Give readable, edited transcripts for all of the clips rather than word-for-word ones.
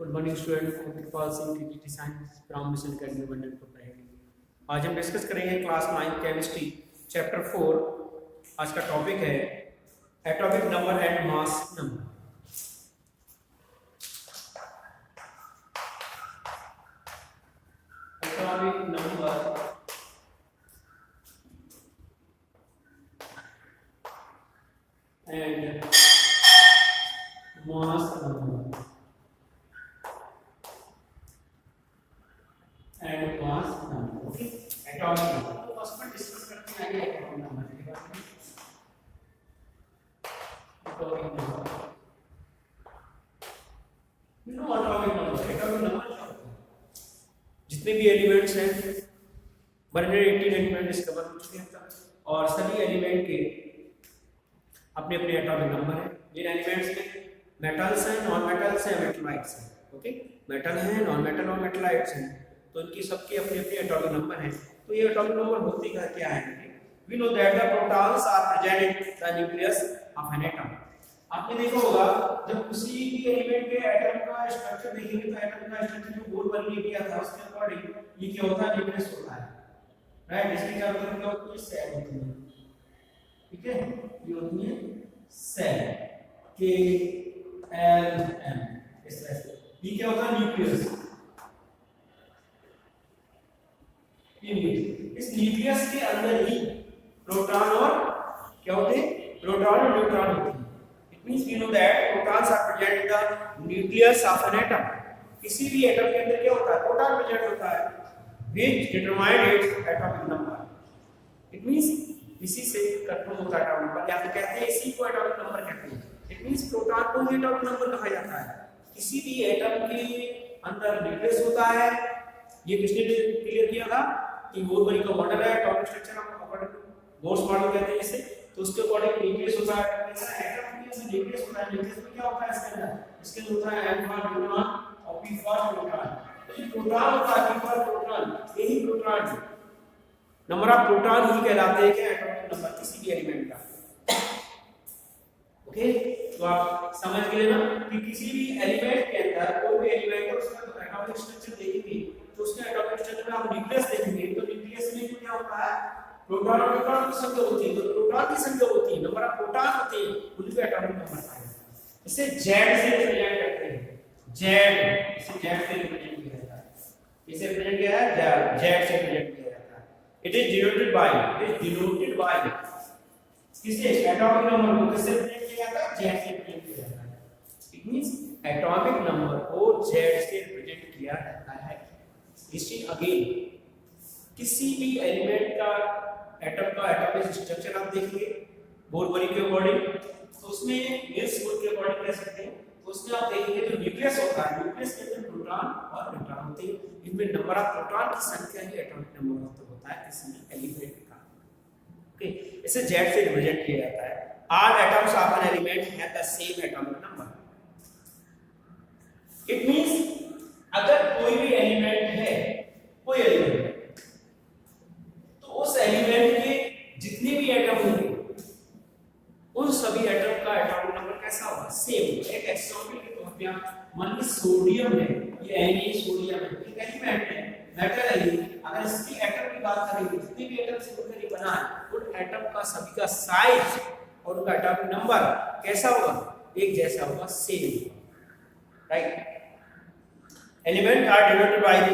Good morning student, Kripal Singh TT science from Mission Academy bundle proprietary. आज हम discuss करेंगे class 9 chemistry chapter 4। आज का टॉपिक है atomic number and mass number. Atomic number and mass number and mass number. Okay, atomic number तो first में discuss करते हैं आगे एटॉमिक नंबर के बारे में। Atomic number, you know atomic number क्या होता है? जितने भी एलिमेंट्स हैं 118 एलिमेंट डिस्कवर हो चुके हैं अब तक, और सभी एलिमेंट के अपने अपने एटॉमिक नंबर हैं। जिन एलिमेंट्स में मेटल्स हैं, नॉन मेटल्स हैं, मेटलाइट्स हैं, ओके, मेटल हैं, नॉन मेटल और मेटलाइट्स हैं, तो इनकी सबके अपने अपने एटॉमिक नंबर हैं। तो ये एटॉमिक नंबर होते क्या है? We know that the protons are present in the nucleus of an atom. आपने देखा होगा जब किसी भी एलिमेंट के एटम का स्ट्रक्चर देखेंगे तो एटम का स्ट्रक्चर जो गोल बन गया था उसके अकॉर्डिंग ये क्या होता है? न्यूक्लियस होता है, राइट। इसके चारों तरफ क्या होती है? सेल होती है, ठीक है, ये होती है सेल, के एल एम, इस तरह से। ये क्या होता है? न्यूक्लियस। इस न्यूक्लियस के अंदर ही प्रोटॉन और क्या होते हैं? प्रोटॉन और न्यूट्रॉन होते हैं। It means we know that protons are present in the nucleus of an atom. किसी भी एटम के अंदर क्या होता है? प्रोटॉन प्रेजेंट होता है, which determine its atomic number. It means इसी से कंट्रोल होता है एटॉमिक नंबर, या फिर कहते हैं इसी को एटॉमिक नंबर कहते हैं। इट मींस प्रोटॉन को ही एटॉमिक नंबर कहा जाता है। किसी भी एटम के अंदर न्यूक्लियस होता है, ये किसने क्लियर किया था कि बोर बड़ी का मॉडल है, atomic structure of Bohr's model कहते हैं इसे। तो उसके अकॉर्डिंग न्यूक्लियस होता है, ऐसा एटम के अंदर न्यूक्लियस होता है। न्यूक्लियस में क्या होता है? इसके अंदर होता है n फॉर न्यूट्रॉन और p फॉर प्रोटॉन। तो ये प्रोटॉन होता है, p फॉर प्रोटॉन, यही प्रोटॉन नंबर ऑफ प्रोटॉन ही कहलाते हैं क्या? एटॉमिक नंबर किसी भी एलिमेंट का। ओके, तो आप समझ गए ना कि किसी भी एलिमेंट के अंदर कोई भी एलिमेंट है उसका एटॉमिक स्ट्रक्चर देखेंगे तो उसके एटॉमिक स्ट्रक्चर में आप न्यूक्लियस देखेंगे तो न्यूक्लियस में क्या होता है? प्रोटॉन और न्यूट्रॉन की संख्या होती है। तो प्रोटॉन की संख्या होती है, नंबर ऑफ प्रोटॉन होते हैं, उनके एटॉमिक नंबर आता है। इसे जेड से रिप्रेजेंट करते हैं, जेड, इसे जेड से रिप्रेजेंट किया जाता है। इसे रिप्रेजेंट किया है जेड से रिप्रेजेंट किया जाता है। इट इज डिनोटेड बाय किसे? एटॉमिक नंबर को किससे रिप्रेजेंट किया जाता है? जेड से रिप्रेजेंट किया जाता है। इट मींस एटॉमिक नंबर को जेड से रिप्रेजेंट किया जाता है। लिसन अगेन, किसी भी एलिमेंट का एटम का एटॉमिक स्ट्रक्चर आप देखेंगे बोर-बरी के अकॉर्डिंग, तो उसमें निल्स बोर के अकॉर्डिंग कह सकते हैं। तो उसमें आप देखेंगे जो न्यूक्लियस होता है, न्यूक्लियस के अंदर प्रोटॉन और न्यूट्रॉन होते हैं। इनमें नंबर ऑफ प्रोटॉन की संख्या ही एटॉमिक नंबर होता है किसी एलिमेंट का। ओके, इसे जेड से रिप्रेजेंट किया जाता है। All atoms of an element have the same atomic number. It means अगर कोई भी एलिमेंट है, कोई एलिमेंट, तो उस एलिमेंट के जितने भी एटम होंगे उन सभी एटम का एटॉमिक नंबर कैसा होगा? सेम। एक एग्जांपल के तौर पे आप मान लीजिए सोडियम है, ये Na सोडियम है, एक एलिमेंट है, मेटल है ये। अगर इसकी एटम की बात करेंगे, जितने भी एटम से मिलकर ये बना है, उन एटम का सभी का साइज और उनका एटॉमिक नंबर कैसा होगा? एक जैसा होगा, same, right. Element are denoted by the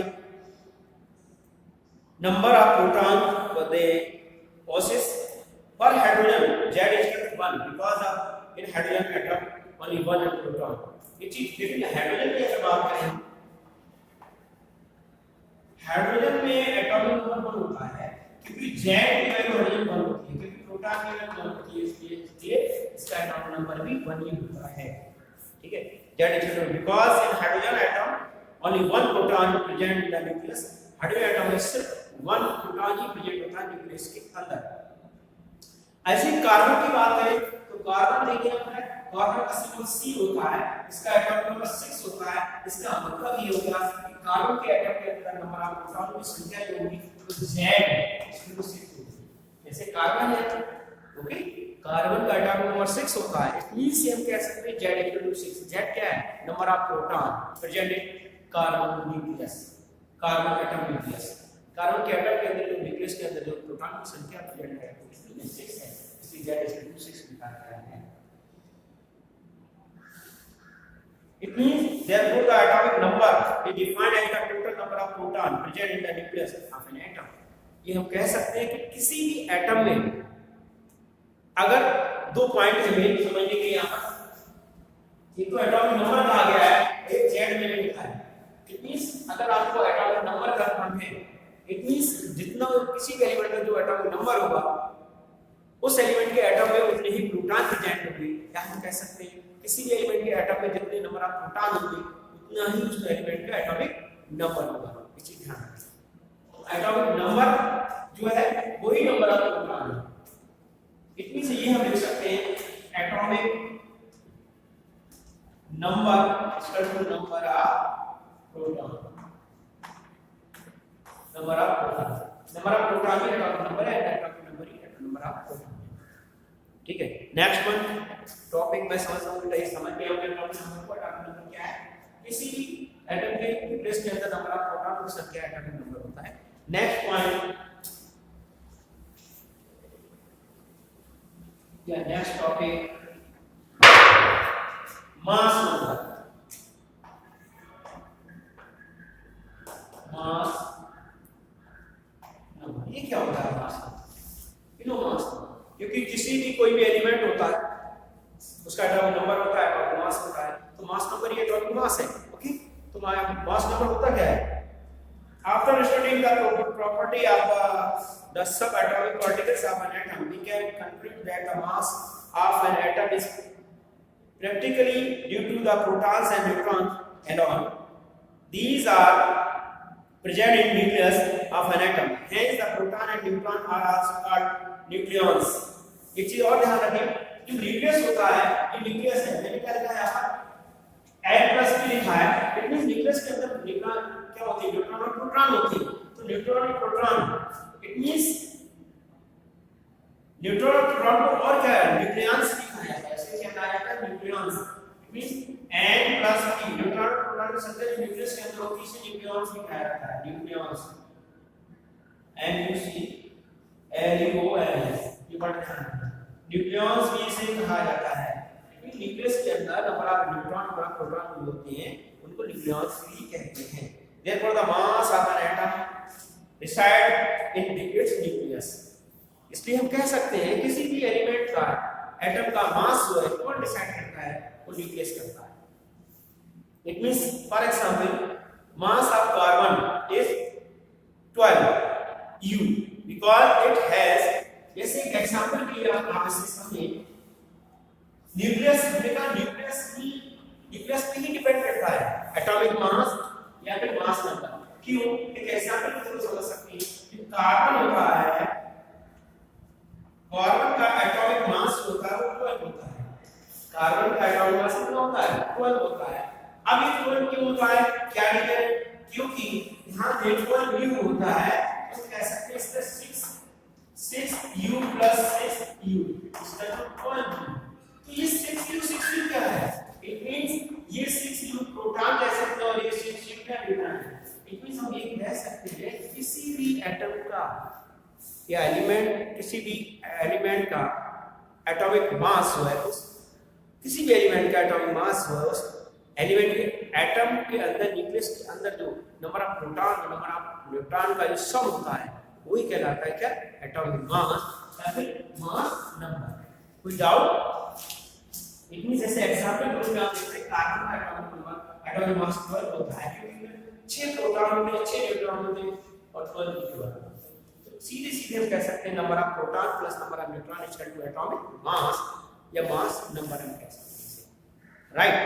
number of proton they possess per hydrogen. Z is equal to 1 because of in hydrogen atom only one proton. ये चीज देखिए, हाइड्रोजन की अगर बात करें, हाइड्रोजन में एटॉमिक नंबर 1 होता है क्योंकि Z की वैल्यू हाइड्रोजन 1 होती है, क्योंकि प्रोटॉन की वैल्यू 1 होती है, इसलिए इसका एटॉमिक नंबर भी 1 ही होता है, ठीक है। Z is equal to because in hydrogen atom only one proton present in the nucleus. Hydrogen atom में सिर्फ 1 प्रोटॉन ही प्रेजेंट होता है न्यूक्लियस के अंदर। ऐसे कार्बन की बात करें तो कार्बन देखिए अपने कार्बन का सिंबल C होता है, इसका एटॉमिक नंबर 6 होता है। इसका मतलब ये होगा कि कार्बन के एटम के अंदर नंबर ऑफ प्रोटॉन की संख्या जो होगी तो Z इसमें 6 होगी। जैसे कार्बन है, ओके, कार्बन का एटॉमिक नंबर 6 होता है, इट मींस हम कह सकते हैं Z इक्वल टू 6। Z क्या है? Number of proton present in carbon nucleus, carbon atom nucleus. Carbon के एटम के अंदर जो न्यूक्लियस के अंदर जो प्रोटॉन की संख्या प्रेजेंट है उसमें 6 है, इसलिए Z इक्वल टू 6 लिखा गया है। It means therefore the atomic number is defined as the total number of proton present in the nucleus of an atom। ये हम कह सकते हैं कि किसी भी एटम में अगर दो पॉइंट हमें समझने के यहाँ एक तो एटॉमिक नंबर कहा गया है, एक Z में लिखा है। इट मींस अगर आपको एटॉमिक नंबर करना है, इट मींस जितना किसी भी एलिमेंट में जो एटॉमिक नंबर होगा उस एलिमेंट के एटम में उतने ही प्रोटॉन प्रेजेंट होंगे। या हम कह सकते हैं किसी भी एलिमेंट के एटम में जितने नंबर ऑफ प्रोटॉन होंगे उतना ही उस एलिमेंट का एटॉमिक नंबर होगा। इस चीज ध्यान रखें, एटॉमिक नंबर जो है वही नंबर ऑफ प्रोटॉन है। इट मींस ये हम लिख सकते हैं atomic number equal to number of proton, number of proton, number of proton में एटॉमिक नंबर है, एटॉमिक नंबर ही एटॉमिक नंबर ऑफ प्रोटॉन। ठीक है, नेक्स्ट वन टॉपिक में समझ गए होंगे एटॉमिक नंबर को। एटॉमिक नंबर क्या है? किसी भी एटम के न्यूक्लियस के अंदर नंबर ऑफ प्रोटॉन की संख्या एटॉमिक नंबर होता है। नेक्स्ट पॉइंट या next topic mass number. Mass number ये क्या होता है? Mass number, you know mass number, क्योंकि किसी भी कोई भी एलिमेंट होता है उसका एटॉमिक नंबर होता है और मास होता है, तो मास नंबर ये एटॉमिक मास है। ओके, तो मास नंबर होता क्या है? After studying the property of the sub atomic particles of an atom we can conclude that the mass of an atom is practically due to the protons and neutrons and all these are present in nucleus of an atom, hence the proton and neutron are also called nucleons। एक चीज और ध्यान रखें, जो nucleus होता है ये nucleus है, मैंने क्या लिखा है यहाँ N+ भी लिखा है। इट मींस न्यूक्लियस के अंदर न्यूट्रॉन क्या होती है? न्यूट्रॉन और प्रोटॉन होती है। तो न्यूट्रॉन और प्रोटॉन, इट मींस न्यूट्रॉन और प्रोटॉन को और क्या है? न्यूक्लियंस लिखा है, ऐसे क्या कहा जाता है? Nucleons. It means N+P, neutron और प्रोटॉन की संख्या जो न्यूक्लियस के अंदर होती है इसे न्यूक्लियंस लिखा जाता है। न्यूक्लियंस NucLeons, ये पढ़ना है। न्यूक्लियंस भी इसे कहा जाता है। न्यूक्लियस के अंदर नंबर ऑफ न्यूट्रॉन और प्रोटॉन होते हैं, उनको न्यूक्लियंस भी कहते हैं। Therefore the mass of an atom reside in its nucleus। इसलिए हम कह सकते हैं किसी भी एलिमेंट का एटम का मास जो है कौन डिसाइड करता है? वो न्यूक्लियस करता है। It means for example mass of carbon is 12 U because it has, जैसे एक एग्जांपल के लिए आप इसे समझें, न्यूक्लियस पे ही डिपेंड करता है एटॉमिक मास या फिर मास नंबर। क्यों? एक एग्जांपल के थ्रू समझ सकते हैं कि कार्बन होता है, कार्बन का एटॉमिक मास होता है वो 12 होता है। कार्बन का एटॉमिक मास कितना होता है? 12 होता है। अब ये 12 क्यों होता है? क्या रीजन? क्योंकि यहाँ देखो 12 होता है तो कह सकते हैं इसका 6U + 6U इसका जो 12, तो ये 6U क्या है? इट मींस ये 6U प्रोटॉन कह सकते हैं और ये 6U क्या न्यूट्रॉन है। इट मींस हम ये कह सकते हैं किसी भी एटम का या एलिमेंट, किसी भी एलिमेंट का एटॉमिक मास जो है उस किसी भी एलिमेंट का एटॉमिक मास जो है उस एलिमेंट के एटम के अंदर न्यूक्लियस के अंदर जो नंबर ऑफ प्रोटॉन और नंबर ऑफ न्यूट्रॉन का जो सम होता है वही कहलाता है क्या? एटॉमिक मास या फिर मास नंबर। कोई डाउट? इट मींस जैसे एग्जांपल के लिए आप देखते हैं कार्बन का एटॉमिक नंबर एटॉमिक मास 12 होता है क्योंकि 6 प्रोटॉन होते हैं, 6 न्यूट्रॉन होते हैं और 12 न्यूट्रॉन। तो सीधे हम कह सकते हैं number of proton plus number of neutron is equal to atomic mass या मास नंबर हम कह सकते हैं। राइट,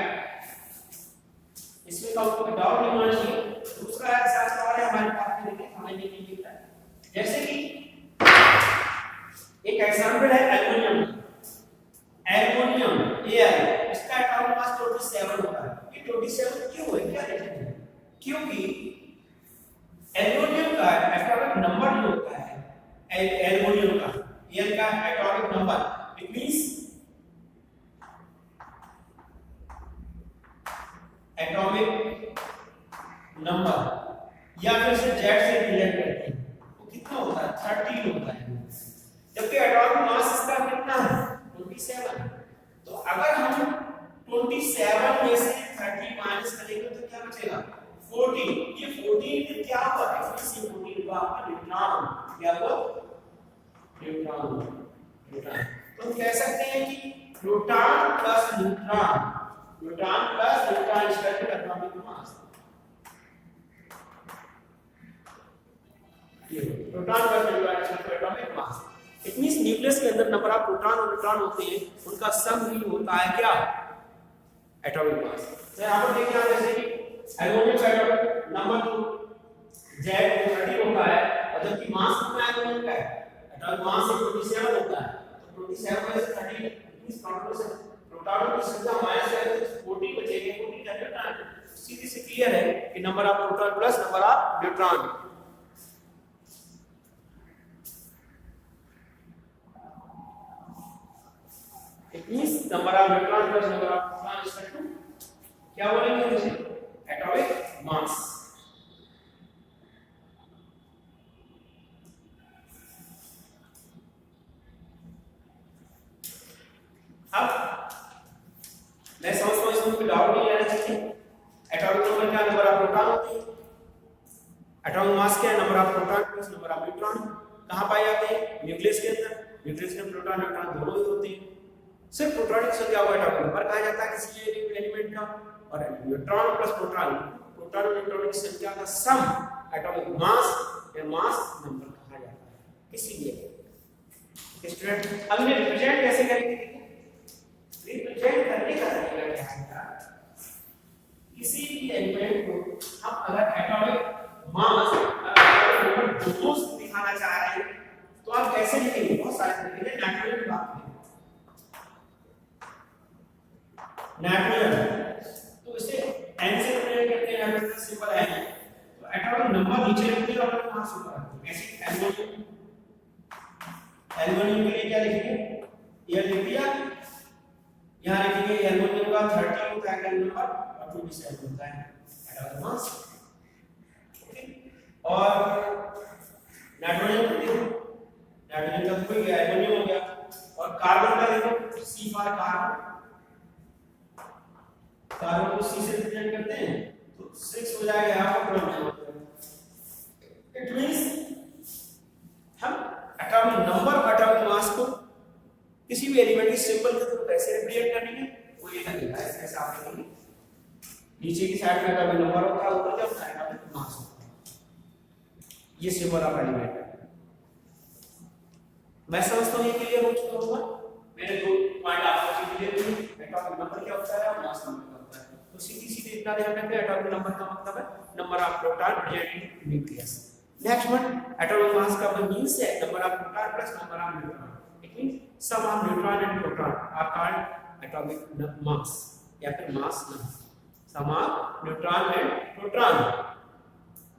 इसमें तो आपको डाउट नहीं होना चाहिए। दूसरा एग्जांपल और है हमारे पास में, देखिए समझने के लिए है। जैसे कि एक एग्जांपल है एल्युमिनियम Al, इसका एटॉमिक मास 27 होता है। ये 27 क्यों है? क्या रीजन है? क्योंकि एल्युमिनियम का एटॉमिक नंबर जो होता है एल्युमिनियम का Al का atomic number, it means atomic number या फिर से जेड से रिलेट करते हैं वो कितना होता है 13 होता है, जबकि एटॉमिक मास इसका कितना है 27। तो अगर हम 27 में से 30 माइनस करेंगे तो क्या बचेगा 14। ये 14 फिर क्या हुआ इसमें 14 का आपका न्यूट्रॉन क्या हुआ न्यूट्रॉन। तो कह सकते हैं कि proton plus neutron equal to atomic mass. ये proton plus neutron equal to atomic mass. It means nucleus के अंदर नंबर ऑफ प्रोटॉन और न्यूट्रॉन होते हैं, उनका सम ही होता है क्या एटॉमिक मास। तो यहां पर देखिए आप जैसे कि एल्यूमिनियम का एटॉमिक नंबर 2 जेड 30 होता है और जबकि मास कितना है एल्यूमिनियम का एटॉमिक मास 27 होता है। तो 27 में से 30 इस प्रोटॉन की संख्या माइनस करें तो 40 बचेंगे। 40 क्या करना है सीधी से क्लियर है कि number of proton plus number of neutron. It means number of neutron plus number of proton is equal to क्या बोलेंगे जैसे एटॉमिक मास। अब मैं समझता हूं इसमें कोई डाउट नहीं आना चाहिए। एटॉमिक नंबर क्या नंबर ऑफ प्रोटॉन होते हैं, एटॉमिक मास क्या number of proton plus number of neutron. कहां पाए जाते हैं न्यूक्लियस के अंदर। न्यूक्लियस में प्रोटॉन न्यूट्रॉन दोनों ही होते हैं। सिर्फ प्रोटॉन की संख्या को एटॉमिक नंबर कहा जाता है किसी एलिमेंट का, और न्यूट्रॉन प्लस प्रोटॉन और न्यूट्रॉन की संख्या का सम एटॉमिक मास या मास नंबर कहा जाता है किसी भी एलिमेंट। स्टूडेंट अब इन्हें रिप्रेजेंट कैसे करेंगे, रिप्रेजेंट करने का तरीका क्या है, किसी भी एलिमेंट को हम अगर एटॉमिक मास नंबर 2 दिखाना चाह रहे हैं तो आप कैसे लिखेंगे, बहुत सारे तरीके हैं। नेचुरल की बात करें नेचुरल तो इसे n से रिप्रेजेंट करते हैं, नेचुरल सिंपल n। तो एटॉमिक नंबर नीचे लिखते हैं और एटॉमिक मास ऊपर रखते हैं। ऐसे एल्युमिनियम के लिए क्या लिखेंगे ये लिख दिया, यहां लिखेंगे एल्युमिनियम का 30 होता है एटॉमिक नंबर और 27 होता है एटॉमिक मास। ओके और नाइट्रोजन को देखो, नाइट्रोजन का तो गया एल्युमिनियम हो गया, और कार्बन का देखो C फॉर कार्बन, कार्बन को C से रिप्रेजेंट करते हैं तो 6 हो जाएगा यहां पर प्रोटॉन। इट मींस हम एटॉमिक नंबर और एटॉमिक मास को किसी भी एलिमेंट की सिंबल के थ्रू कैसे रिप्रेजेंट करेंगे वो ये तरीका है। ऐसे आप लिखेंगे नीचे की साइड में एटॉमिक नंबर होता है, ऊपर क्या होता है एटॉमिक मास होता है। ये सिंबल ऑफ एलिमेंट है। मैं समझता हूं ये क्लियर हो चुका होगा। मैंने दो पॉइंट आपको क्लियर किए, एटॉमिक नंबर क्या होता है और मास नंबर क्या होता है। तो सीधी सीधी इतना ध्यान रखें एटॉमिक नंबर का मतलब है number of proton present in nucleus. Next one atomic mass का मींस है number of proton plus number of neutron. It means sum of neutron and proton are called atomic mass या फिर mass number. Sum of neutron and proton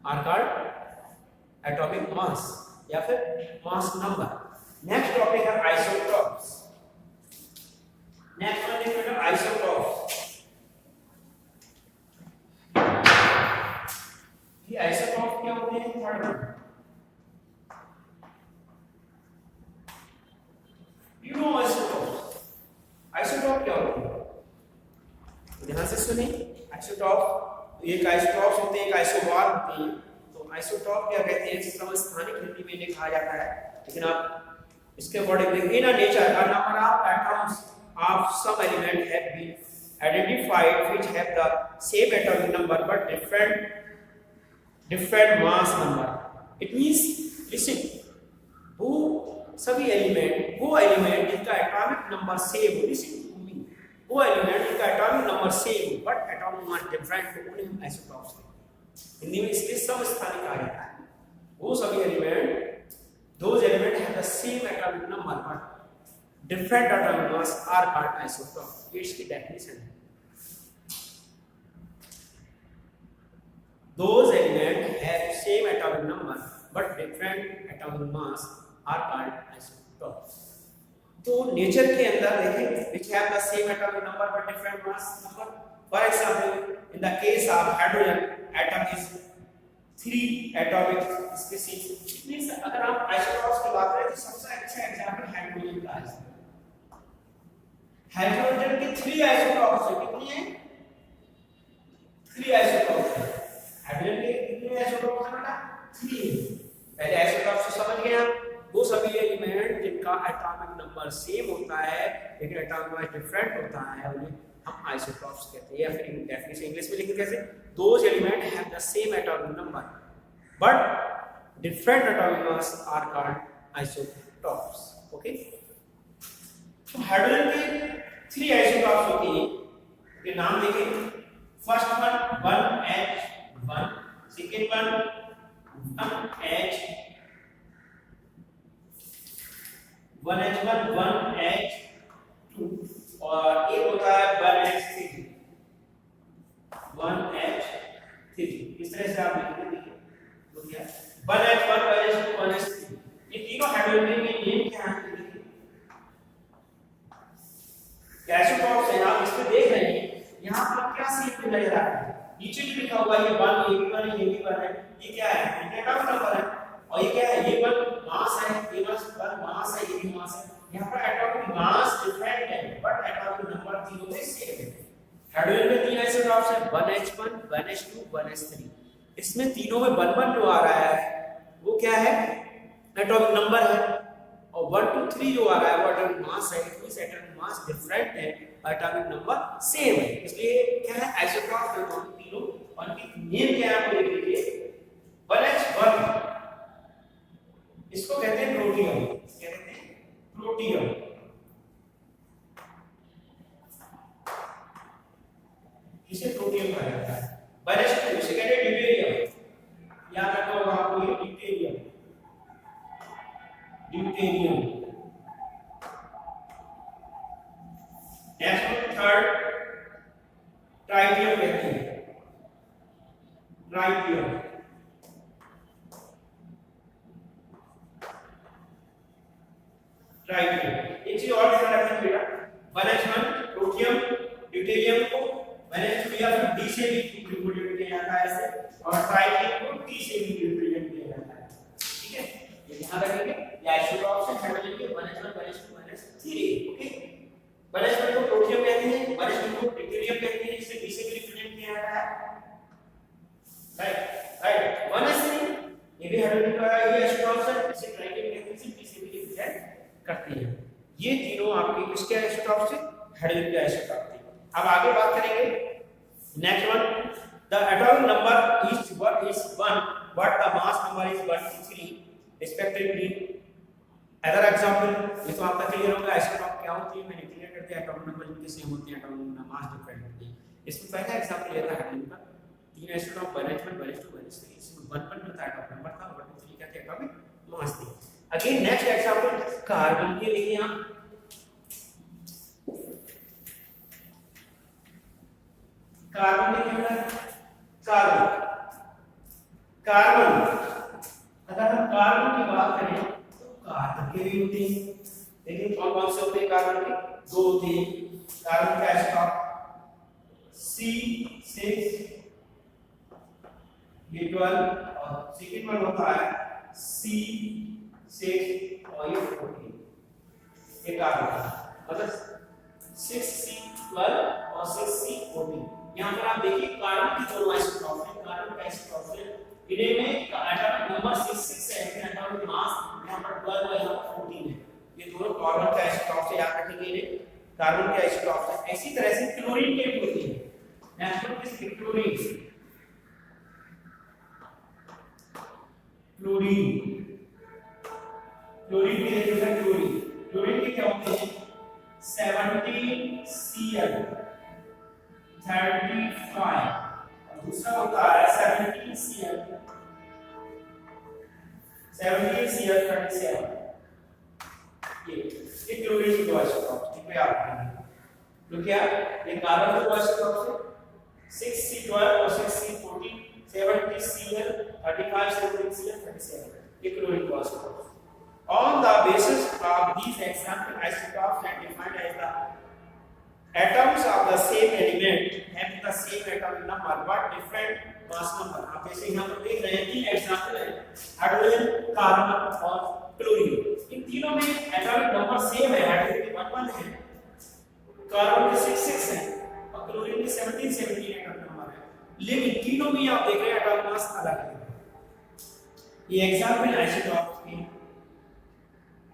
are called atomic mass या फिर mass number. Next topic है isotopes. Next one है isotopes. ये isotope क्या होते हैं third you know isotope. Isotope क्या होते हैं ध्यान से सुनिए। आइसोटॉप एक आइसोटॉप्स होते हैं, एक आइसोबार होते हैं। तो आइसोटॉप क्या कहते हैं समस्थानिक हिंदी में इन्हें कहा जाता है, लेकिन आप इसके अकॉर्डिंग देखिए ना nature a number of atoms of some element have been identified which have the same atomic number but different mass number. It means listen वो सभी एलिमेंट वो एलिमेंट जिनका एटॉमिक नंबर सेम हो, listen to me, वो element जिनका atomic number same हो but atomic mass different हो उन्हें हम आइसोटॉप्स कहते हैं। हिंदी में इसलिए समस्थानिक कहा जाता है। वो सभी element those elements have the same atomic number but different atomic mass are called isotopes. ये इसकी definition है। Those elements have same atomic number but different atomic mass are called isotopes. तो नेचर के अंदर देखें which have the same atomic number but different mass number For example, in the case of hydrogen, atom is 3 atomic species. It means अगर आप isotopes की बात करें तो सबसे अच्छा एग्जांपल हाइड्रोजन का है. हाइड्रोजन के 3 isotopes हैं. कितनी है? 3 isotopes हैं. हाइड्रोजन के कितने isotopes हैं बेटा? 3. पहले isotopes से समझ गए आप. वो सभी एलिमेंट जिनका एटॉमिक नंबर सेम होता है लेकिन एटॉमिक नंबर डिफरेंट होता है उन्हें हम आइसोटॉप्स कहते हैं. या फिर डेफिनेशन इंग्लिश में लिखें कैसे? Those element have the same atomic number but different atomic numbers are called isotopes. Okay, तो हाइड्रोजन के 3 आइसोटॉप्स होते हैं. ये नाम देखें. First one 1H1, second one 1H 1H1 1H2 और एक होता है 1H3 1H3. इस तरह से आप लिखते देखिए तो क्या 1H1 1H2 1H3 ये तीनों हाइड्रोजन के नेम क्या हैं देखिए. आइसोटॉप्स है आप इसमें देख रहे हैं. यहां पर क्या सीन नजर आ रहा है? नीचे जो लिखा हुआ है ये 1 ये भी 1 ये भी 1 है. ये क्या है? एटॉमिक नंबर है. और ये क्या है? ये 1 मास है. ये 1 मास है. ये भी मास है. यहाँ पर एटॉमिक मास डिफरेंट है बट एटॉमिक नंबर तीनों में सेम है. हाइड्रोजन में 3 आइसोटॉप्स हैं 1H1 1H2 1H3. इसमें तीनों में 1 जो आ रहा है वो क्या है? एटॉमिक नंबर है. और 1 2 3 जो आ रहा है वो एटॉमिक मास है. इस एटॉमिक मास डिफरेंट है एटॉमिक नंबर सेम है. इसलिए क्या है? आइसोटॉप्स है तीनों. और इनकी नेम क्या है आपको लिख लीजिए. 1H1 इसको कहते हैं प्रोटियम. क्या कहते हैं? प्रोटियम. इसे प्रोटियम कहा जाता है. 1H2 इसे कहते हैं ड्यूटेरियम. याद रखना होगा आपको ये deuterium. Deuterium. Next one third tritium कहते हैं. ट्राइटियम. एक चीज और ध्यान रखना बेटा. 1H1 प्रोटियम ड्यूटेरियम को 1H2 या फिर D से भी रिप्रेजेंट किया जाता है ऐसे. और ट्राइटियम को T से भी रिप्रेजेंट किया जाता है. ठीक है, ये ध्यान रखेंगे. ये आइसोटॉप्स हैं हाइड्रोजन के 1H1 1H2 1H3. Okay, 1H1 को प्रोटियम कहते हैं 1H2 को ड्यूटेरियम कहते हैं. इसे D से भी रिप्रेजेंट किया जाता है. राइट 1H3 ये भी हाइड्रोजन का ये आइसोटॉप्स है. इसे ट्राइटियम कहते हैं. इसे D से भी रिप्रेजेंट करती है. ये तीनों आपके किसके आइसोटॉप्स हैं? हाइड्रोजन के आइसोटॉप थे. अब आगे बात करेंगे. Next one the atomic number is 1 but the mass number is 1 to 3 respectively. Other example. ये तो आपका क्लियर होगा आइसोटॉप क्या होती है. मैंने क्लियर कर दिया. एटॉमिक नंबर जिनके सेम होते हैं एटॉमिक मास डिफरेंट होते हैं. इसमें पहला एग्जांपल ये था हाइड्रोजन का. 3 आइसोटॉप 1H1 1H2 1H3. इसमें 1 जो था एटॉमिक नंबर था. 1 2 3 क्या थे? एटॉमिक मास थे. अगेन नेक्स्ट एग्जांपल कार्बन के लिए. यहां कार्बन लिखेंगे. कार्बन अगर हम कार्बन की बात करें तो कार्बन के भी होते हैं. लेकिन कौन कौन से होते हैं कार्बन के? 2 होते हैं. कार्बन का आइसोटॉप C6 ये 12 और सेकंड वन होता है C6 और ये 14. ये कार्बन मतलब 6C12 और 6C14. यहाँ पर आप देखिए कार्बन की दोनों आइसोटॉप हैं. कार्बन का आइसोटॉप है इन्हें में एटॉमिक नंबर 6 है लेकिन एटॉमिक मास यहाँ पर 12 है यहाँ पर 14 है. ये दोनों कार्बन के आइसोटॉप से याद रखेंगे. इन्हें कार्बन के आइसोटॉप है. इसी तरह से क्लोरीन के भी होते हैं. Next one is chlorine. Chlorine के देखिए क्लोरीन. क्लोरीन के क्या होते हैं? 17Cl 35 और दूसरा होता है 17Cl 37. ये क्लोरीन की दो आइसोटॉप ठीक है. आप तो क्या ये कार्बन के दो आइसोटॉप है 6C12 और 6C14. 70Cl 35 17Cl 37. ये क्लोरीन के isotope. On the basis of these example isotopes are defined as the atoms of the same element have but different mass number. आप जैसे यहाँ पर देख रहे हैं तीन एग्जांपल है, हाइड्रोजन, कार्बन और क्लोरीन। इन तीनों में एटॉमिक नंबर सेम है, हाइड्रोजन के 1 है, कार्बन के 6 है और क्लोरीन के 17 एटॉमिक नंबर है, लेकिन तीनों में आप देख रहे हैं एटॉमिक मास अलग है। ये एग्जांपल आइसोटॉप की।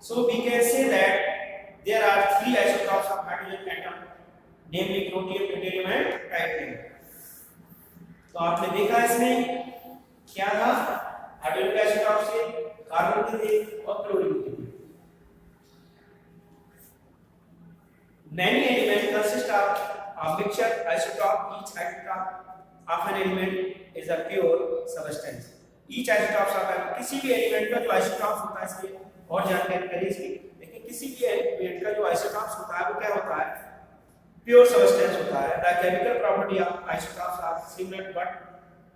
So we can say that there are 3 isotopes of hydrogen atom, namely protium, deuterium and tritium. तो आपने देखा इसमें क्या था, हाइड्रोजन के आइसोटॉप से कार्बन के थे और क्लोरीन के थे। Many elements consist of a mixture isotope. Each isotope of an element is a pure substance. Each isotope of किसी भी एलिमेंट का जो आइसोटॉप होता है, इसमें और जानकारी करिए इसकी। लेकिन किसी भी एलिमेंट का जो आइसोटॉप्स होता है वो क्या होता है, प्योर सब्सटेंस होता है। The chemical property of isotopes are similar but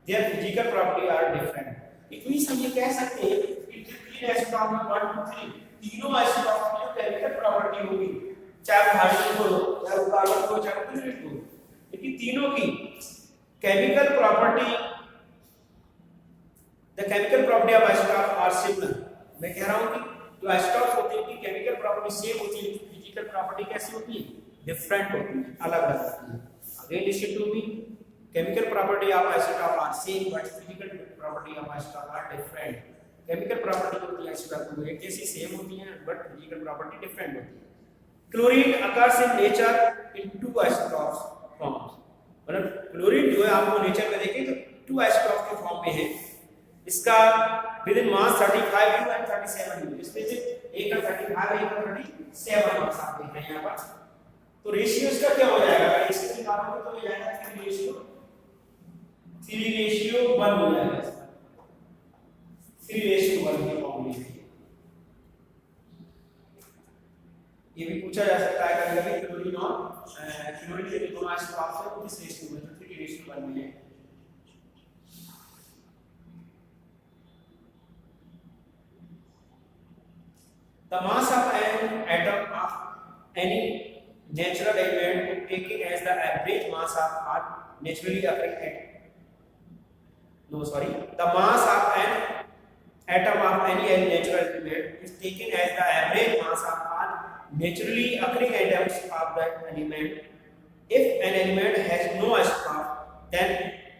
their physical property are different. It means हम ये कह सकते हैं कि तीन आइसोटॉप में 1 2 3 तीनों आइसोटॉप की जो केमिकल प्रॉपर्टी होगी, चाहे हाइड्रोजन हो, चाहे कार्बन हो, चाहे क्लोरीन हो, लेकिन तीनों की chemical property, the chemical property of isotope are similar. मैं कह रहा हूं कि जो आइसोटॉप्स होते हैं उनकी केमिकल प्रॉपर्टी सेम होती है, फिजिकल प्रॉपर्टी कैसी होती है, डिफरेंट होती है, अलग-अलग होती है। Again listen to me, chemical property of isotope are same but physical property of isotope are different. Chemical property होती है आइसोटॉप में एक जैसी सेम होती है बट फिजिकल प्रॉपर्टी डिफरेंट होती है। Chlorine occurs in nature in 2 isotopes forms. मतलब क्लोरीन जो है आपको नेचर में देखें तो 2 आइसोटॉप के फॉर्म में है। इसका within mass 35 U and 37 U, इसमें से एक का 35 है, एक का 37 मास आप देख रहे हैं यहाँ पर। तो रेशियो इसका क्या हो जाएगा, अगर इसके निकालोगे तो हो जाएगा 3:1 हो जाएगा इसका, 3:1 के फॉर्म में। ये भी पूछा जा सकता है कभी-कभी क्लोरीन और क्लोरीन के दोनों आइसोटॉप्स हैं, किस रेशियो में, तो 3:1 में है। The mass of an atom of any natural element taken as the average mass of all naturally occurring the mass of an atom of any natural element is taken as the average mass of all naturally occurring atoms of that element. If an element has no isotope, then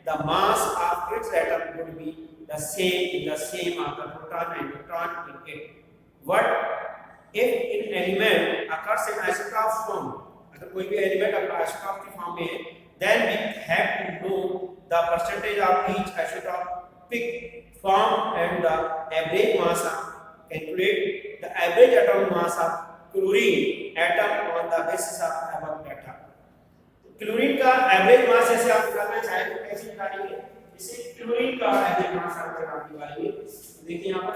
the mass of its atom would be the same of the proton and neutron in it. What if an element occurs in isotope form? अगर कोई भी element अपना isotope की form में है, then we have to know the percentage of each isotopic form and the average mass of, calculate the average atomic mass of chlorine atom on the basis of above data. Chlorine का average mass जैसे आप निकालना चाहें तो कैसे निकालेंगे, इसे chlorine का एवरेज मास आप निकालेंगे। देखिए यहाँ पर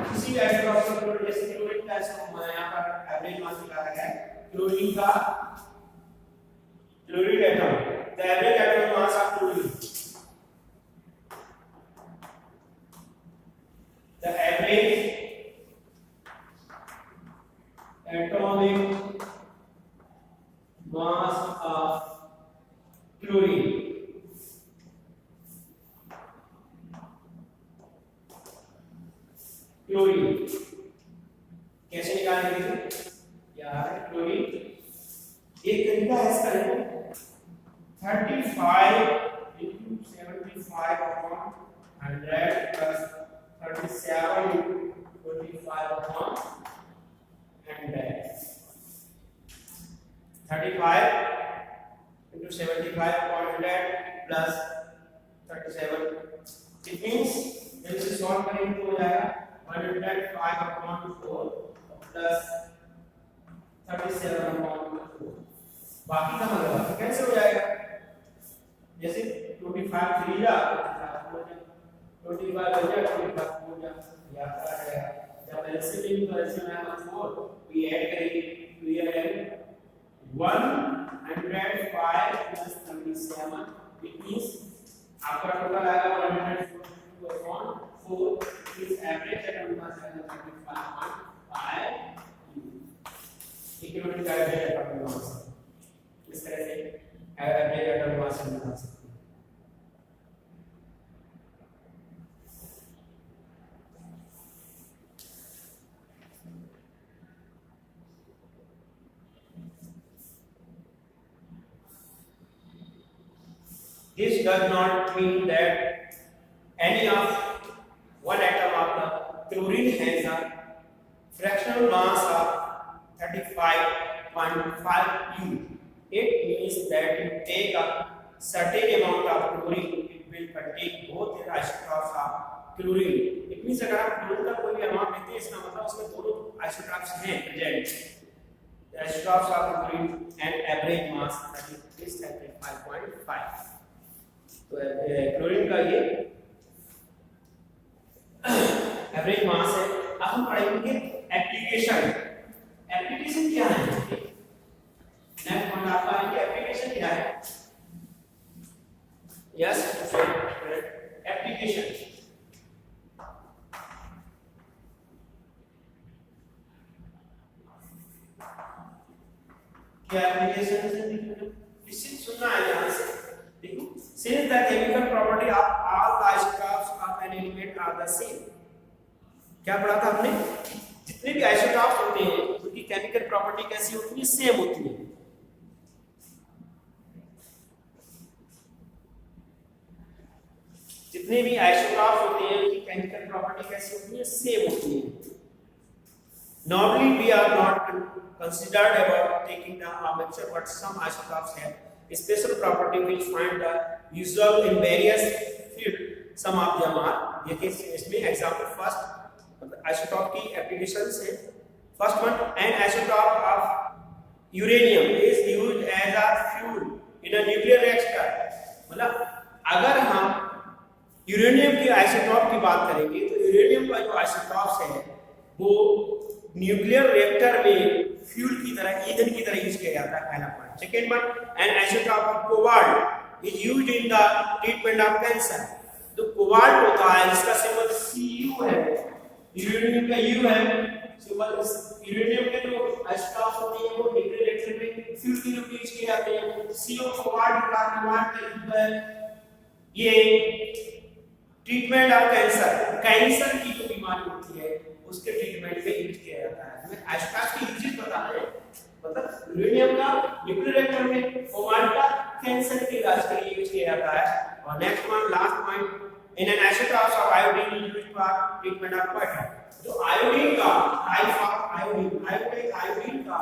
किसी आइसोटॉप का क्लोरीन, जैसे क्लोरीन का यहाँ पर एवरेज मास निकाला गया है, क्लोरीन का chlorine atom, the average atomic mass of chlorine, the average atomic mass of chlorine. Chlorine कैसे निकालेंगे यार, क्लोरीन एक तरीका है इसका, देखो 35 into 75 upon 100 plus 37 into 25 upon 100. 35 into 75 upon 100 plus 37. It means जब इसे सॉल्व करेंगे तो हो जाएगा 105 upon 4 plus 37 upon 4. बाकी का मतलब कैसे हो जाएगा, जैसे 25 3 जा 25 हो जाएगा, 25 हो जाएगा, याद रखा जाएगा। जब एलसीएम तो एलसीएम है 4, we add करेंगे तो ये आएगा 105 plus 37, it means आपका टोटल आएगा 104 upon 4, is average atomic mass आएगा 35.5। इक्विवेलेंट का एवरेज एटॉमिक मास। इस तरह से एवरेज एटॉमिक मास निकाल सकते हैं। This does not mean that any of one atom of the chlorine has a fractional mass of 35.5 U. It means that you take a certain amount of chlorine, it will contain both the isotopes of chlorine. It means अगर आप chlorine का कोई भी amount लेते हैं, इसका मतलब उसमें दोनों isotopes हैं present. The isotopes of chlorine and average mass is 35.5. तो क्लोरीन का ये एवरेज मास है। अब हम पढ़ेंगे एप्लीकेशन। एप्लीकेशन क्या है? नेक्स्ट पॉइंट आपका है कि एप्लीकेशन क्या है। यस, एप्लीकेशन क्या एप्लीकेशन है? इससे सुनना है यहां से देखो। Since the chemical property of all the isotopes of an element are the same. क्या पढ़ा था हमने? जितने भी isotopes होते हैं उनकी केमिकल प्रॉपर्टी कैसी होती है? सेम होती है। जितने भी isotopes होते हैं उनकी केमिकल प्रॉपर्टी कैसी होती है? सेम होती है। Normally we are not considered about taking the mixture, but some isotopes have special property which find the usual in various field. Some of them are, देखिए इसमें एग्जांपल फर्स्ट आइसोटॉप की applications है। First one, an isotope of uranium is used as a fuel in a nuclear reactor. मतलब अगर हम uranium के isotope की बात करेंगे तो यूरेनियम का जो आइसोटॉप्स है वो न्यूक्लियर रिएक्टर में फ्यूल की तरह, ईंधन की तरह यूज किया जाता है। पहला point. Second one, an isotope of cobalt is used in the treatment of cancer. तो कोबाल्ट होता है जिसका सिंबल Cu है, यूरेनियम का U है सिंबल। यूरेनियम के जो आइसोटॉप्स होते हैं वो न्यूक्लियर रिएक्टर में फ्यूल के रूप में यूज किए जाते हैं। CO कोबाल्ट का है ये ट्रीटमेंट ऑफ कैंसर, कैंसर की जो बीमारी होती है उसके ट्रीटमेंट में यूज किया जाता है। हमें आइसोटॉप्स की यूजेस पता है, मतलब यूरेनियम का न्यूक्लियर रिएक्टर में, कोबाल्ट का कैंसर के इलाज के लिए यूज किया जाता है। और next one, last point, in an isotopes of iodine used for treatment of water. जो आयोडीन का आयोडीन का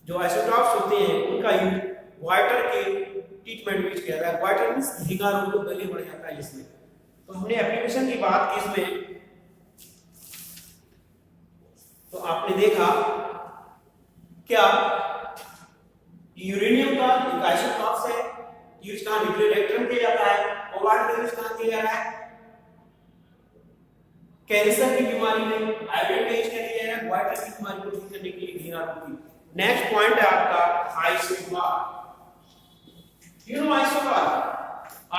जो आइसोटॉप्स होते हैं उनका यूज वाटर के ट्रीटमेंट में किया जाता है। वाटर मींस झींगा रोग को गले बढ़ जाता है इसमें। तो हमने एप्लीकेशन की बात की इसमें, तो आपने देखा क्या यूरेनियम का एक आइसोटॉप्स है, यूज कहां न्यूक्लियर रिएक्टर में किया जाता है। कोबाल्ट का यूज कहां किया जा रहा है? कैंसर की बीमारी में। आयोडीन का यूज किया जा रहा है वाटर की बीमारी को ठीक करने के लिए, घृणा रोग की। नेक्स्ट पॉइंट है आपका isobar. You know isobar?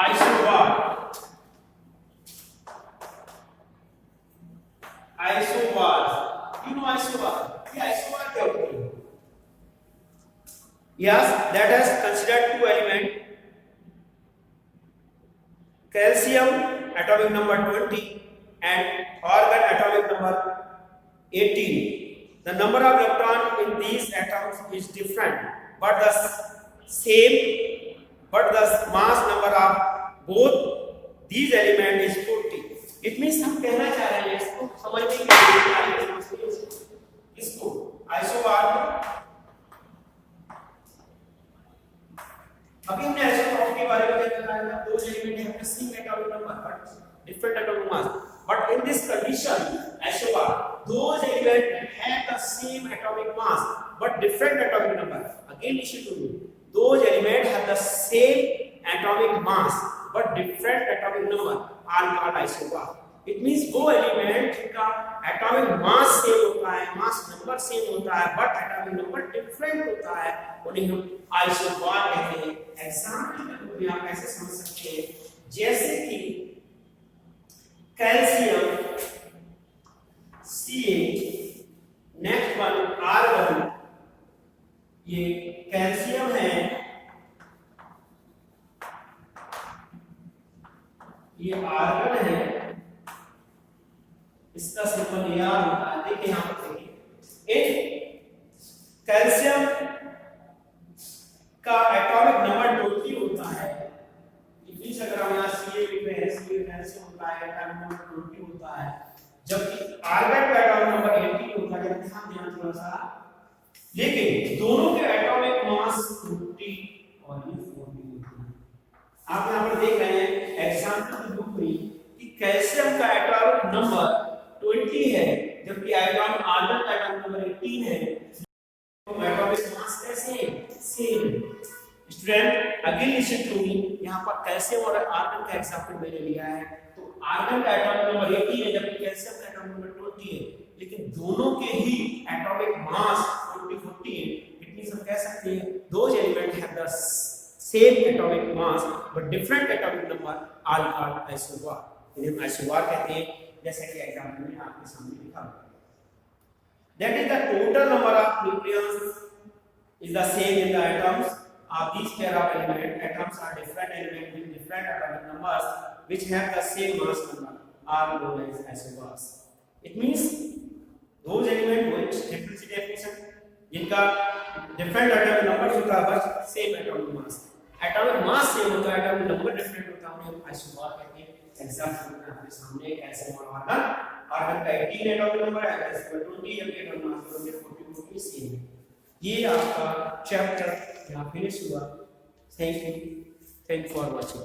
Isobar you know isobar? ये आइसोबार क्या होती है? Yes, that has considered two element, calcium atomic number 20 and argon atomic number 18. The number of electron in these atoms is different, but the mass number of both these element is 40. It means हम कहना चाह रहे हैं इसको समझने के लिए इसको आइसोबार। अभी हमने आइसोटॉप के बारे में देखा है। दो एलिमेंट हैं, same atomic number but different atomic mass. But in this condition isobar, those elements have the same atomic mass but different atomic number. Again listen to me, those elements have the same atomic mass but different atomic number are called isobar. It means वो element का atomic mass same होता है, mass number same होता है, but atomic number different होता है, उन्हें हम आइसोबार कहते हैं। एग्जांपल के रूप में आप ऐसे समझ सकते हैं, जैसे कि calcium Ca, next one argon isobar होता है। देखिए यहाँ पर देखिए कैल्शियम का एटॉमिक नंबर 20 होता है। इस अगर हम यहाँ Ca लिख रहे हैं, Ca कैल्शियम होता है, एटॉमिक नंबर 20 होता है, जबकि आर्गन का एटॉमिक नंबर 18 होता है। ध्यान देना थोड़ा सा, लेकिन दोनों के एटॉमिक मास 50 और 40 होता है। आप यहाँ पर देख रहे हैं एग्जांपल की बुक में कि कैल्शियम का एटॉमिक नंबर 20 है, जबकि आर्गन का एटॉमिक नंबर 18 है। तो एटॉमिक मास कैसे same. Student again listen to me, यहाँ पर कैल्शियम और आर्गन का एग्जांपल मैंने लिया है। तो आर्गन का एटॉमिक नंबर 18 है, जबकि कैल्शियम का एटॉमिक नंबर 20 है, लेकिन दोनों के ही एटॉमिक मास 40 है। इट मींस हम कह सकते हैं those element have the same atomic mass but different atomic number, are called isobar. इन्हें आइसोबार कहते हैं, जैसे कि एग्जांपल में आपके सामने लिखा है। That is the total number of nucleons is the same in the atoms of these pair of elements. Atoms are different elements with different atomic numbers which have the same mass number are known as isobars. It means those elements which differential definition जिनका different atomic numbers होता है बस same atomic mass. Atomic mass same होता है, atomic number different होता है, उन्हें isobar कहते हैं। एग्जांपल में आपके सामने कैल्शियम और आर्गन का 18 एटॉमिक नंबर है, कैल्शियम का 20 एटॉमिक नंबर 40 सेम है। ये आपका चैप्टर यहाँ फिनिश हुआ। Thank you for watching.